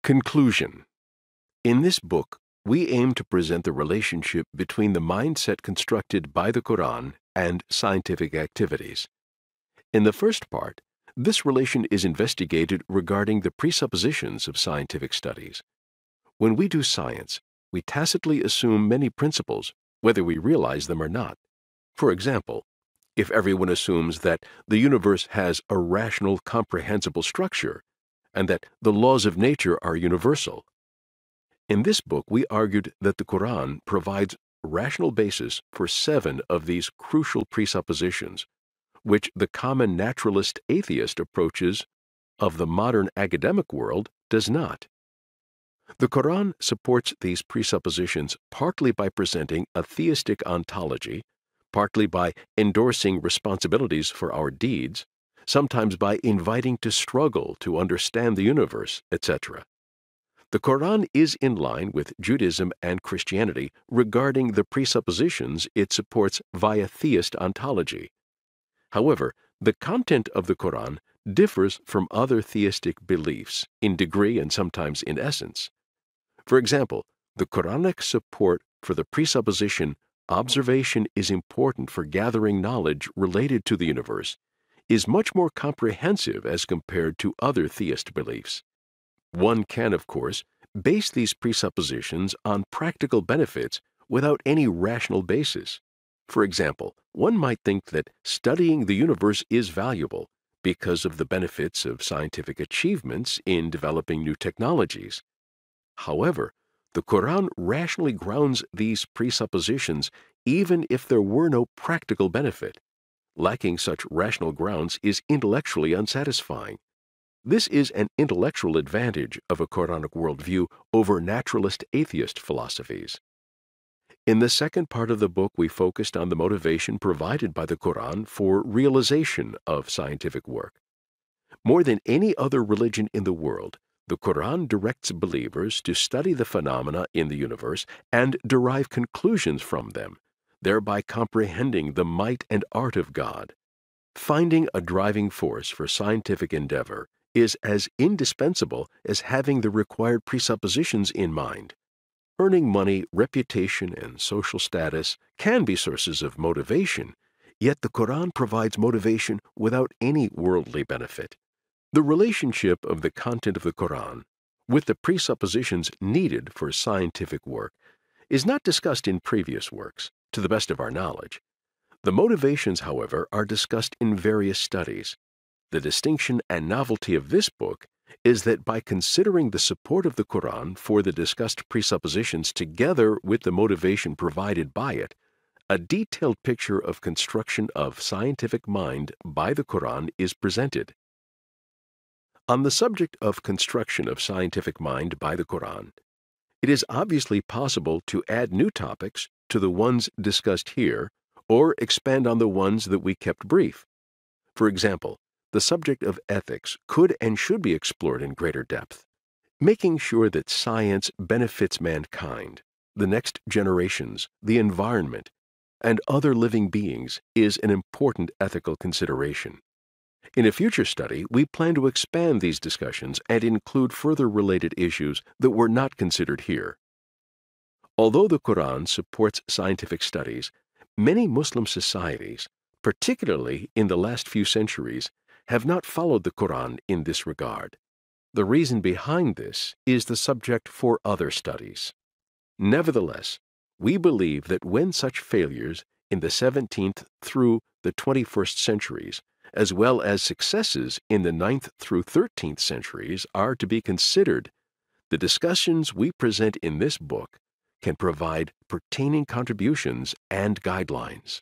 Conclusion. In this book, we aim to present the relationship between the mindset constructed by the Quran and scientific activities. In the first part, this relation is investigated regarding the presuppositions of scientific studies. When we do science, we tacitly assume many principles, whether we realize them or not. For example, if everyone assumes that the universe has a rational, comprehensible structure, and that the laws of nature are universal. In this book, we argued that the Quran provides a rational basis for 7 of these crucial presuppositions, which the common naturalist-atheist approaches of the modern academic world does not. The Quran supports these presuppositions partly by presenting a theistic ontology, partly by endorsing responsibilities for our deeds, sometimes by inviting to struggle to understand the universe, etc. The Quran is in line with Judaism and Christianity regarding the presuppositions it supports via theist ontology. However, the content of the Quran differs from other theistic beliefs in degree and sometimes in essence. For example, the Quranic support for the presupposition observation is important for gathering knowledge related to the universe is much more comprehensive as compared to other theist beliefs. One can, of course, base these presuppositions on practical benefits without any rational basis. For example, one might think that studying the universe is valuable because of the benefits of scientific achievements in developing new technologies. However, the Quran rationally grounds these presuppositions even if there were no practical benefit. Lacking such rational grounds is intellectually unsatisfying. This is an intellectual advantage of a Quranic worldview over naturalist-atheist philosophies. In the second part of the book, we focused on the motivation provided by the Quran for realization of scientific work. More than any other religion in the world, the Quran directs believers to study the phenomena in the universe and derive conclusions from them, thereby comprehending the might and art of God. Finding a driving force for scientific endeavor is as indispensable as having the required presuppositions in mind. Earning money, reputation, and social status can be sources of motivation, yet the Quran provides motivation without any worldly benefit. The relationship of the content of the Quran with the presuppositions needed for scientific work is not discussed in previous works, to the best of our knowledge. The motivations, however, are discussed in various studies. The distinction and novelty of this book is that by considering the support of the Quran for the discussed presuppositions together with the motivation provided by it, a detailed picture of construction of scientific mind by the Quran is presented. On the subject of construction of scientific mind by the Quran, it is obviously possible to add new topics to the ones discussed here or expand on the ones that we kept brief. For example, the subject of ethics could and should be explored in greater depth. Making sure that science benefits mankind, the next generations, the environment, and other living beings is an important ethical consideration. In a future study, we plan to expand these discussions and include further related issues that were not considered here. Although the Quran supports scientific studies, many Muslim societies, particularly in the last few centuries, have not followed the Quran in this regard. The reason behind this is the subject for other studies. Nevertheless, we believe that when such failures in the 17th through the 21st centuries, as well as successes in the 9th through 13th centuries, are to be considered, the discussions we present in this book can provide pertaining contributions and guidelines.